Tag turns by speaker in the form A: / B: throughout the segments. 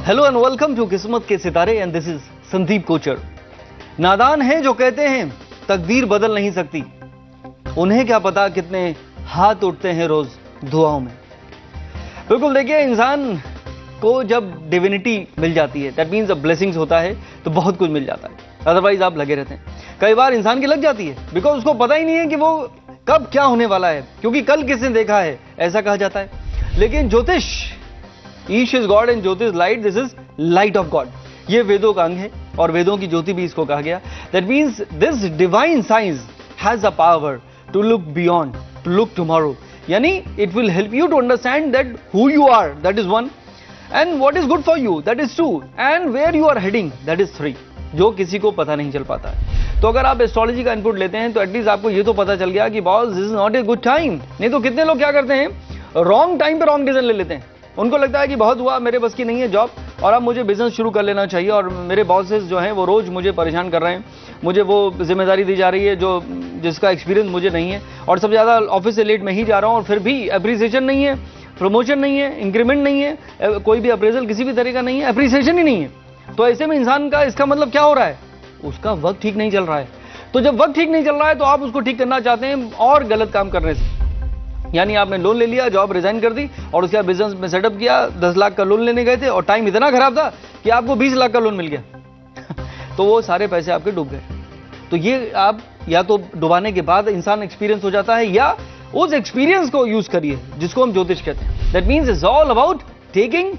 A: Hello and welcome to किस्मत के सितारे and this is Sandeep Kochar. नादान हैं जो कहते हैं तकदीर बदल नहीं सकती, उन्हें क्या पता कितने हाथ उठते हैं रोज दुआओं में। बिल्कुल देखिए, इंसान को जब डिविनिटी मिल जाती है, दैट मीन्स ब्लेसिंग्स होता है, तो बहुत कुछ मिल जाता है, अदरवाइज आप लगे रहते हैं। कई बार इंसान की लग जाती है बिकॉज उसको पता ही नहीं है कि वो कब क्या होने वाला है, क्योंकि कल किसने देखा है, ऐसा कहा जाता है। लेकिन ज्योतिष, ईश इज गॉड एंड ज्योतिष light, this is light of God, ये वेदों का अंग है और वेदों की ज्योति भी इसको कहा गया। That means this divine science has a power to look beyond, to look tomorrow, यानी it will help you to understand that who you are, that is one, and what is good for you, that is two, and where you are heading, that is three, जो किसी को पता नहीं चल पाता है। तो अगर आप एस्ट्रोलॉजी का इनपुट लेते हैं तो एटलीस्ट आपको ये तो पता चल गया कि boss this is not a good time. नहीं तो कितने लोग क्या करते हैं, रॉन्ग टाइम पे रॉन्ग डिसीजन ले लेते हैं। उनको लगता है कि बहुत हुआ, मेरे बस की नहीं है जॉब और अब मुझे बिजनेस शुरू कर लेना चाहिए, और मेरे बॉसेस जो हैं वो रोज मुझे परेशान कर रहे हैं, मुझे वो जिम्मेदारी दी जा रही है जो जिसका एक्सपीरियंस मुझे नहीं है, और सबसे ज्यादा ऑफिस से लेट मैं ही जा रहा हूं, और फिर भी अप्रिसिएशन नहीं है, प्रमोशन नहीं है, इंक्रीमेंट नहीं है, कोई भी अप्रेजल किसी भी तरह का नहीं है, अप्रिसिएशन ही नहीं है। तो ऐसे में इंसान का इसका मतलब क्या हो रहा है, उसका वक्त ठीक नहीं चल रहा है। तो जब वक्त ठीक नहीं चल रहा है तो आप उसको ठीक करना चाहते हैं और गलत काम करने से, यानी आपने लोन ले लिया, जॉब रिजाइन कर दी और उसके बाद बिजनेस में सेटअप किया, 10 लाख का लोन लेने गए थे और टाइम इतना खराब था कि आपको 20 लाख का लोन मिल गया तो वो सारे पैसे आपके डूब गए। तो ये आप या तो डुबाने के बाद इंसान एक्सपीरियंस हो जाता है, या उस एक्सपीरियंस को यूज करिए जिसको हम ज्योतिष कहते हैं। That means it's all about taking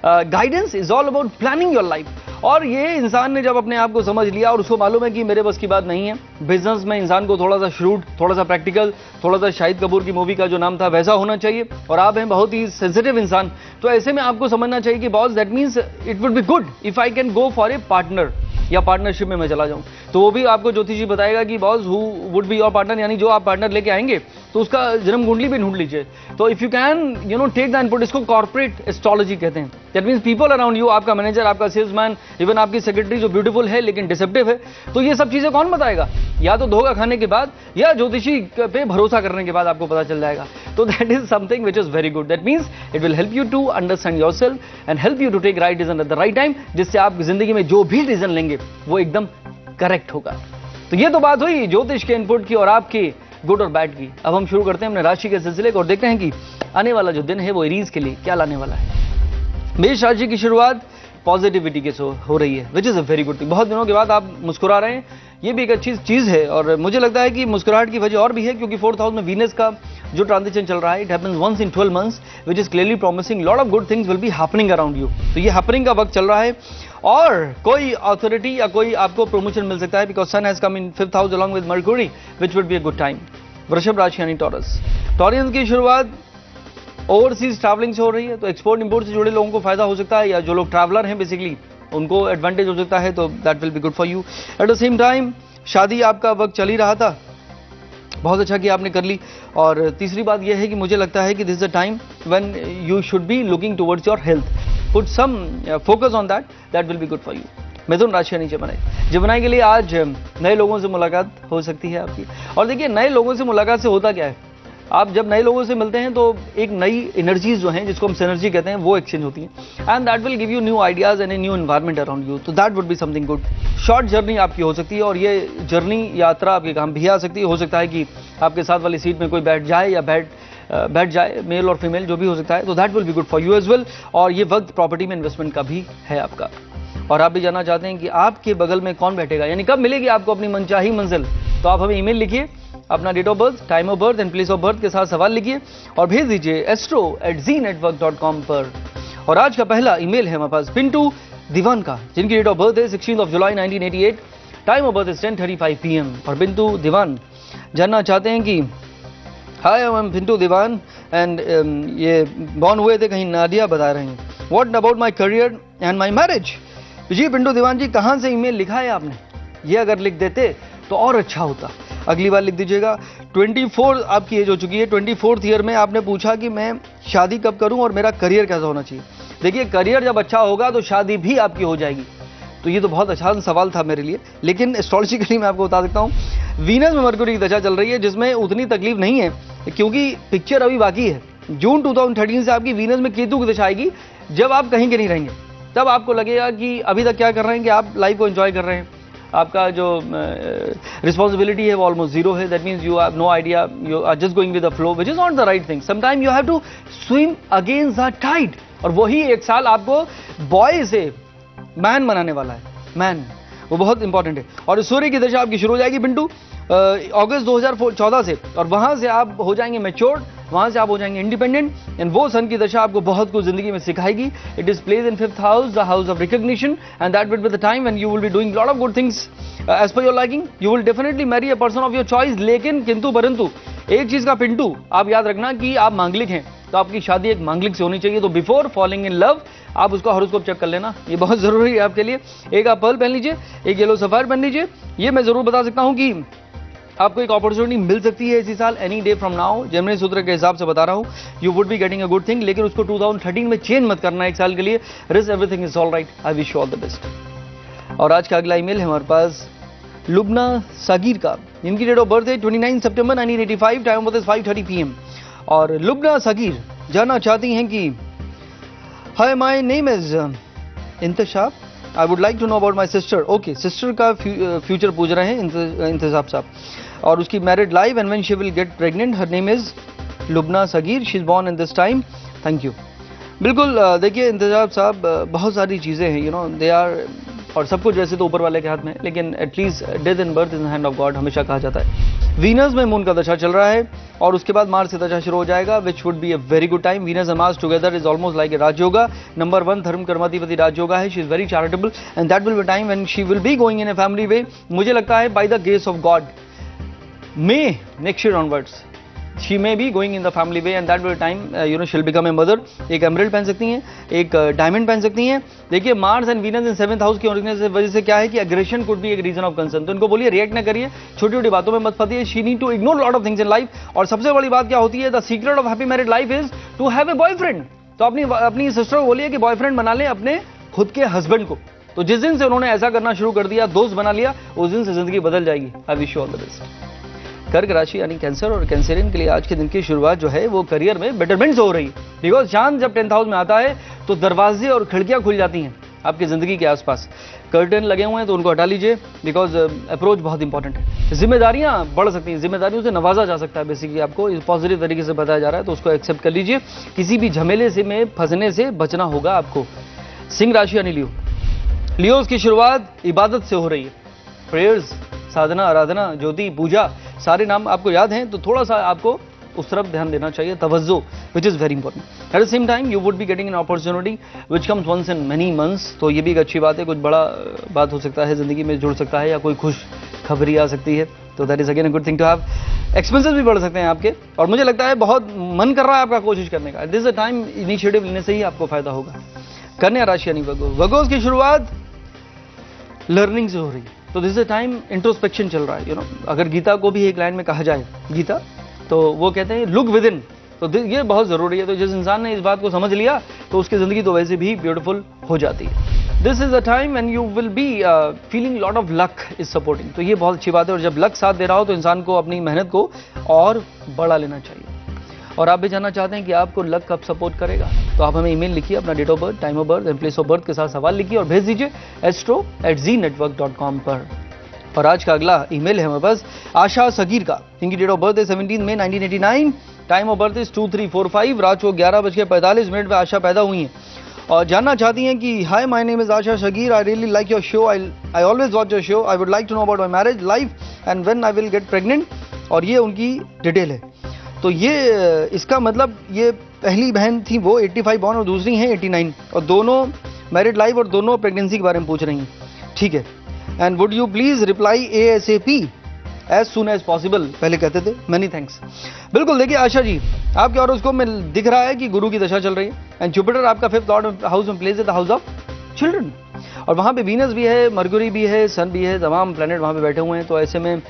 A: guidance, is all about planning your life. और ये इंसान ने जब अपने आप को समझ लिया और उसको मालूम है कि मेरे बस की बात नहीं है, बिजनेस में इंसान को थोड़ा सा श्रूड, थोड़ा सा प्रैक्टिकल, थोड़ा सा शाहिद कपूर की मूवी का जो नाम था वैसा होना चाहिए, और आप हैं बहुत ही सेंसिटिव इंसान, तो ऐसे में आपको समझना चाहिए कि boss that means it would be good if I can go for a partner, या पार्टनरशिप में मैं चला जाऊं। तो वो भी आपको ज्योतिष जी बताएगा कि boss who would be your partner, यानी जो आप पार्टनर लेके आएंगे तो उसका जन्म कुंडली भी ढूंढ लीजिए। तो if you can take the input, इसको कॉर्पोरेट एस्ट्रोलॉजी कहते हैं। That means people around you, आपका मैनेजर, आपका सेल्समैन, इवन आपकी सेक्रेटरी जो ब्यूटीफुल है लेकिन डिसेप्टिव है, तो ये सब चीजें कौन बताएगा, या तो धोखा खाने के बाद या ज्योतिषी पे भरोसा करने के बाद आपको पता चल जाएगा। तो that is something which is very good. That means it will help you to understand yourself and help you to take right decision at the right time, जिससे आप जिंदगी में जो भी डिसीजन लेंगे वो एकदम करेक्ट होगा। तो ये तो बात हुई ज्योतिष के इनपुट की और आपके गुड और बैड की। अब हम शुरू करते हैं अपने राशि के सिलसिले को और देखते हैं कि आने वाला जो दिन है वो एरीज के लिए क्या लाने वाला है। मेष राशि की शुरुआत पॉजिटिविटी के से हो रही है, which is a very good thing. बहुत दिनों के बाद आप मुस्कुरा रहे हैं, ये भी एक अच्छी चीज है, और मुझे लगता है कि मुस्कुराहट की वजह और भी है क्योंकि 4th हाउस में वीनस का जो ट्रांजिशन चल रहा है, it happens once in 12 months, which is clearly promising lot of good things will be happening around you. तो ये हैपनिंग का वक्त चल रहा है, और कोई अथॉरिटी या कोई आपको प्रमोशन मिल सकता है because Sun has come in 5th house along with Mercury, which would be a good time. वृषभ राशि यानी टॉरस, टॉरियंस की शुरुआत ओवरसीज ट्रैवलिंग से हो रही है, तो एक्सपोर्ट इंपोर्ट से जुड़े लोगों को फायदा हो सकता है, या जो लोग ट्रैवलर हैं बेसिकली उनको एडवांटेज हो सकता है, तो that will be good for you. Eight the same time शादी आपका वक्त चल ही रहा था, बहुत अच्छा कि आपने कर ली। और तीसरी बात यह है कि मुझे लगता है कि this is a time when you should be looking towards your health, put some focus on that, that will be good for you. मिथुन राशि यानी जमनाई, जमनाई के लिए आज नए लोगों से मुलाकात हो सकती है आपकी। और देखिए, नए लोगों से मुलाकात से होता क्या है, आप जब नए लोगों से मिलते हैं तो एक नई एनर्जीज जो हैं, जिसको हम सिनर्जी कहते हैं, वो एक्सचेंज होती हैं, and that will give you new ideas and a new environment around you. तो that would be something good. Short journey आपकी हो सकती है, और ये जर्नी यात्रा आपके काम भी आ सकती है। हो सकता है कि आपके साथ वाली सीट में कोई बैठ जाए या बैठ जाए, मेल और फीमेल जो भी हो सकता है, तो that will be good for you as well. और ये वक्त प्रॉपर्टी में इन्वेस्टमेंट का भी है आपका। और आप भी जानना चाहते हैं कि आपके बगल में कौन बैठेगा, यानी कब मिलेगी आपको अपनी मनचाही मंजिल, तो आप हमें ईमेल लिखिए, अपना date of birth, time of birth and place of birth के साथ सवाल लिखिए और भेज दीजिए astro@zenetwork.com पर। और आज का पहला ईमेल है हमारे पास पिंटू दीवान का, जिनकी डेट ऑफ बर्थ है 16 जुलाई 1988, time of birth is 10:35 PM। और पिंटू दीवान जानना चाहते हैं कि hi, I am Pintu Diwan and ये बॉर्न हुए थे कहीं नादिया बता रहे हैं, what about my career and my marriage. जी पिंटू दीवान जी, कहां से ईमेल लिखा है आपने, ये अगर लिख देते तो और अच्छा होता, अगली बार लिख दीजिएगा। 24 आपकी एज हो चुकी है, 24th ईयर में आपने पूछा कि मैं शादी कब करूं और मेरा करियर कैसा होना चाहिए। देखिए, करियर जब अच्छा होगा तो शादी भी आपकी हो जाएगी। तो ये तो बहुत आसान सवाल था मेरे लिए, लेकिन एस्ट्रोलॉजिकली मैं आपको बता सकता हूं, वीनस में मरकरी की दशा चल रही है जिसमें उतनी तकलीफ नहीं है, क्योंकि पिक्चर अभी बाकी है। जून 2013 से आपकी वीनस में केतु की दशा आएगी, जब आप कहीं के नहीं रहेंगे। तब आपको लगेगा कि अभी तक क्या कर रहे हैं कि आप लाइफ को एंजॉय कर रहे हैं, आपका जो रिस्पॉन्सिबिलिटी है वो ऑलमोस्ट जीरो है. That means you have no idea, you are just going with the flow, which is not the right thing. Sometime you have to swim against the tide. और वही एक साल आपको बॉय से man बनाने वाला है. मैन वो बहुत इंपॉर्टेंट है. और सूर्य की दशा आपकी शुरू हो जाएगी पिंटू अगस्त 2014 से, और वहां से आप हो जाएंगे मैच्योर्ड, वहां से आप हो जाएंगे इंडिपेंडेंट. एंड वो सन की दशा आपको बहुत कुछ जिंदगी में सिखाएगी. It is place in 5th house, the house of recognition, and that will be the time when you will be doing lot of good things as per your liking. You will definitely marry a person of your choice. लेकिन किंतु परंतु एक चीज का पिंटू आप याद रखना कि आप मांगलिक हैं, तो आपकी शादी एक मांगलिक से होनी चाहिए. तो बिफोर फॉलिंग इन लव आप उसका हॉरोस्कोप चेक कर लेना, ये बहुत जरूरी है आपके लिए. एक आप पर्ल पहन लीजिए, एक येलो सफायर पहन लीजिए. ये मैं जरूर बता सकता हूं कि आपको एक अपॉर्चुनिटी मिल सकती है इसी साल, any day from now. Gemini सूत्र के हिसाब से बता रहा हूं, you would be getting a good thing. लेकिन उसको 2013 में चेंज मत करना एक साल के लिए. Wrist everything is all right. I wish you all the best. और आज का अगला ईमेल है हमारे पास लुबना सागिर का. इनकी डेट ऑफ बर्थ है 29 सितंबर 1985. Time of birth is 5:30 PM. और लुबना सागिर जानना चाहती हैं कि hi my name is Intashab, I would like to know about my sister. Okay, sister का फ्यूचर पूछ रहे हैं इंतशाब साहब. और उसकी married life and when she will get pregnant. Her name is Lubna Sagir, she is born in this time. Thank you. बिल्कुल देखिए इंतजाब साहब, बहुत सारी चीज़ें हैं, यू नो दे आर, और सब कुछ वैसे तो ऊपर वाले के हाथ में है, लेकिन at least death and birth in the hand of God हमेशा कहा जाता है. वीनस में मून का दशा चल रहा है, और उसके बाद मार्स से दशा शुरू हो जाएगा, which would be a very good time. Venus and Mars together is almost like a rajyoga. Number 1 धर्म कर्माधिपति राजयोगा है. She is very charitable and that will be time when she will be going in a family way. मुझे लगता है by the grace of God may next year onwards she may be going in the family way, and that will time you know she'll become a mother. एक emerald पहन सकती हैं, एक diamond पहन सकती हैं. देखिए Mars and Venus in 7th house की वजह से क्या है कि एग्रेशन कुड बी एक रीजन ऑफ कंसर्न. तो इनको बोलिए रिएक्ट ना करिए, छोटी छोटी बातों में मत फंसिए. She need to ignore lot of things in life. और सबसे बड़ी बात क्या होती है, the secret of happy married life is to have a boyfriend. तो अपनी सिस्टर को बोलिए कि बॉयफ्रेंड बना ले अपने खुद के हस्बैंड को. तो जिस दिन से उन्होंने ऐसा करना शुरू कर दिया, दोस्त बना लिया, उस दिन से जिंदगी बदल जाएगी. I wish you all the best. कर्क राशि यानी कैंसर और कैंसरियन के लिए आज के दिन की शुरुआत जो है वो करियर में बेटरमेंट हो रही है. बिकॉज चांद जब 10th हाउस में आता है तो दरवाजे और खिड़कियां खुल जाती हैं आपकी जिंदगी के आसपास. कर्टन लगे हुए हैं तो उनको हटा लीजिए, बिकॉज अप्रोच बहुत इंपॉर्टेंट है. जिम्मेदारियां बढ़ सकती हैं, जिम्मेदारियों से नवाजा जा सकता है. बेसिकली आपको इस पॉजिटिव तरीके से बताया जा रहा है, तो उसको एक्सेप्ट कर लीजिए. किसी भी झमेले से में फंसने से बचना होगा आपको. सिंह राशि यानी लियो. लियोस की शुरुआत इबादत से हो रही है. प्रेयर्स, साधना, आराधना, ज्योति, पूजा, सारे नाम आपको याद हैं, तो थोड़ा सा आपको उस तरफ ध्यान देना चाहिए. तवज्जो, which is very important. At the same time you would be getting an opportunity which comes once in many months. तो ये भी एक अच्छी बात है, कुछ बड़ा बात हो सकता है, जिंदगी में जुड़ सकता है, या कोई खुश खबरी आ सकती है. तो that is again a good thing to have. Expenses भी बढ़ सकते हैं आपके, और मुझे लगता है बहुत मन कर रहा है आपका कोशिश करने का. दिस अ टाइम इनिशिएटिव लेने से ही आपको फायदा होगा. कन्या राशि यानी वर्गो. वर्गोस की शुरुआत लर्निंग से हो रही है. तो दिस अ टाइम इंट्रोस्पेक्शन चल रहा है. यू नो अगर गीता को भी एक लाइन में कहा जाए, गीता, तो वो कहते हैं लुक विद इन. तो ये बहुत जरूरी है. तो जिस इंसान ने इस बात को समझ लिया तो उसकी जिंदगी तो वैसे भी ब्यूटीफुल हो जाती है. This is a time when you will be feeling lot of luck is supporting. तो ये बहुत अच्छी बात है. और जब लक साथ दे रहा हो तो इंसान को अपनी मेहनत को और बढ़ा लेना चाहिए. और आप भी जानना चाहते हैं कि आपको लक कब सपोर्ट करेगा, तो आप हमें ईमेल लिखिए, अपना date of birth, time of birth and place of birth के साथ सवाल लिखिए और भेज दीजिए astro@znetwork.com पर. और आज का अगला ईमेल है हमारे पास आशा सगीर का. इनकी डेट ऑफ बर्थ है 17 मई 1989. Time of birth is 2345. रात को 11:45 पे आशा पैदा हुई हैं और जानना चाहती हैं कि hi my name is Asha Sagir, I really like your show, I always watch your show, I would like to know about my marriage life and when I will get pregnant. और ये उनकी डिटेल है. तो ये इसका मतलब ये पहली बहन थी वो 85 बॉर्न और दूसरी हैं 89, और दोनों मैरिड लाइफ और दोनों प्रेगनेंसी के बारे में पूछ रही हैं. ठीक है. And would you please reply ASAP as soon as possible, पहले कहते थे. Many thanks. बिल्कुल. देखिए आशा जी, आपके हॉरोस्कोप में दिख रहा है कि गुरु की दशा चल रही है एंड जुपिटर आपका 5th लॉर्ड हाउस में प्लेस है, द हाउस ऑफ चिल्ड्रन. और वहां पे वीनस भी है, मरक्यूरी भी है, सन भी है, तमाम प्लैनेट वहां पे बैठे हुए हैं. तो ऐसे में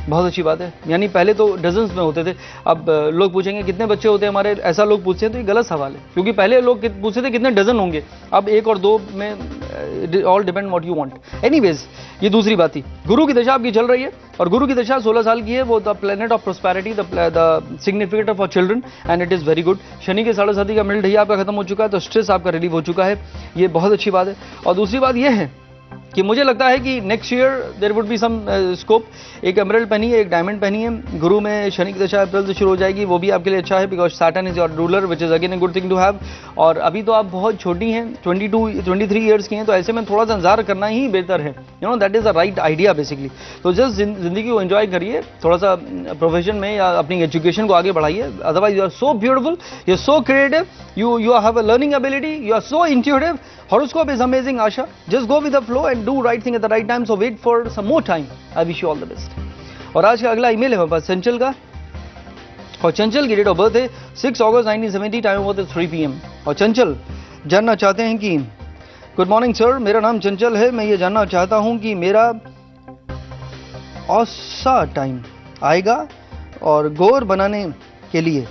A: बहुत अच्छी बात है। यानी पहले तो डजन्स में होते थे, अब लोग पूछेंगे कितने बच्चे होते हैं हमारे, ऐसा लोग पूछते हैं तो ये गलत सवाल है, क्योंकि पहले लोग पूछते थे कितने डजन होंगे, अब 1 और 2 में all depend what you want. Anyways, ये दूसरी बात थी। गुरु की दशा आपकी चल रही है और गुरु की दशा 16 साल की है, वो the planet of prosperity, the significator for children and it is very good. Shani के 7.5 का मिल ढैया आपका खत्म हो चुका है, तो स्ट्रेस आपका रिलीव हो चुका है, ये बहुत अच्छी बात है। और दूसरी बात यह है कि मुझे लगता है कि next year there would be some scope. एक एमरल्ड पहनी है, एक डायमंड पहनी है। गुरु में शनि की दशा अप्रैल से शुरू हो जाएगी, वो भी आपके लिए अच्छा है, because Saturn is your ruler which is again a good thing to have. और अभी तो आप बहुत छोटी हैं, 22-23 ईयर्स की हैं, तो ऐसे में थोड़ा सा इंतजार करना ही बेहतर है। You know, that is the right idea basically. तो जस्ट जिंदगी को एंजॉय करिए, थोड़ा सा प्रोफेशन में या अपनी एजुकेशन को आगे बढ़ाइए। Otherwise you are so beautiful, you are so creative, you have a learning ability, you are so intuitive. Horoscope is amazing, Asha. Just go with the flow and do right thing at the right time. So wait for some more time. I wish you all the best. और आज का अगला email है हमारे पास चंचल का, और चंचल की date of birth है 6 अगस्त 1970, टाइम ऑफ बर्थ 3 PM। और चंचल जानना चाहते हैं कि गुड मॉर्निंग सर, मेरा नाम चंचल है, मैं ये जानना चाहता हूं कि मेरा औसा टाइम आएगा और गोर बनाने के लिए,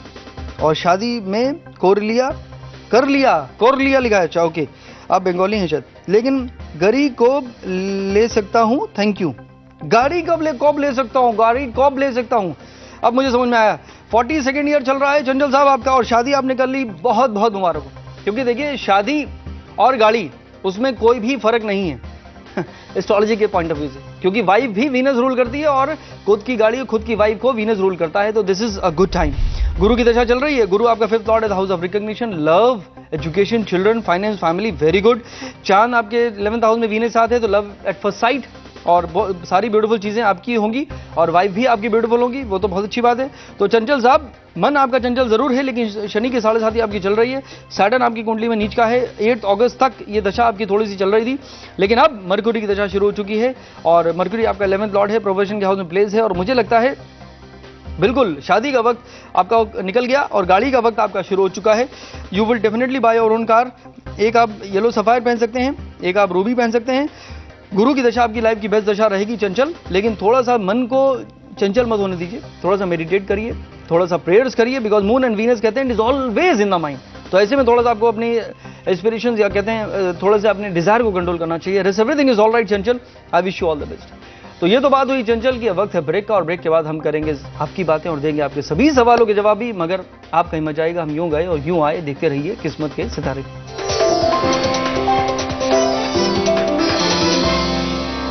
A: और शादी में कर लिया लिखा है। अच्छा, ओके, आप बंगाली हैं शायद। लेकिन गाड़ी कब ले सकता हूँ, थैंक यू। गाड़ी कब ले सकता हूँ, अब मुझे समझ में आया। 42nd ईयर चल रहा है चंचल साहब आपका, और शादी आपने कर ली, बहुत बहुत मुबारक हो। क्योंकि देखिए, शादी और गाड़ी उसमें कोई भी फर्क नहीं है एस्ट्रोलॉजी के पॉइंट ऑफ व्यू से, क्योंकि वाइफ भी वीनस रूल करती है और खुद की गाड़ी खुद की वाइफ को वीनस रूल करता है। तो this is a good time. गुरु की दशा चल रही है, गुरु आपका 5th लॉर्ड है, house of recognition, love, education, children, finance, family, very good. चांद आपके 11th हाउस में वीनस साथ है, तो लव एट फर्स्ट साइट और सारी ब्यूटीफुल चीजें आपकी होंगी और वाइफ भी आपकी ब्यूटीफुल होंगी, वो तो बहुत अच्छी बात है। तो चंचल साहब, मन आपका चंचल जरूर है, लेकिन शनि के 7.5 आपकी चल रही है, सैटर्न आपकी कुंडली में नीच का है। 8 अगस्त तक ये दशा आपकी थोड़ी सी चल रही थी, लेकिन अब मरकुरी की दशा शुरू हो चुकी है, और मरकुरी आपका 11th लॉर्ड है, प्रोफेशन के हाउस में प्लेस है, और मुझे लगता है बिल्कुल शादी का वक्त आपका निकल गया और गाड़ी का वक्त आपका शुरू हो चुका है। You will definitely by your own car. एक आप येलो सफायर पहन सकते हैं, एक आप रूबी पहन सकते हैं। गुरु की दशा आपकी लाइफ की बेस्ट दशा रहेगी चंचल, लेकिन थोड़ा सा मन को चंचल मत होने दीजिए, थोड़ा सा मेडिटेट करिए, थोड़ा सा प्रेयर्स करिए, बिकॉज मून एंड वीनस कहते हैं it is always in the mind. तो ऐसे में थोड़ा सा आपको अपनी एस्पिरेशंस या कहते हैं थोड़ा सा अपने डिजायर को कंट्रोल करना चाहिए। Everything is all right Chanchal, I wish you all the best. तो ये तो बात हुई चंचल की, वक्त है ब्रेक का, और ब्रेक के बाद हम करेंगे आपकी बातें और देंगे आपके सभी सवालों के जवाब भी, मगर आप कहीं मजा आएगा, हम यूं गए और यूं आए। देखते रहिए किस्मत के सितारे।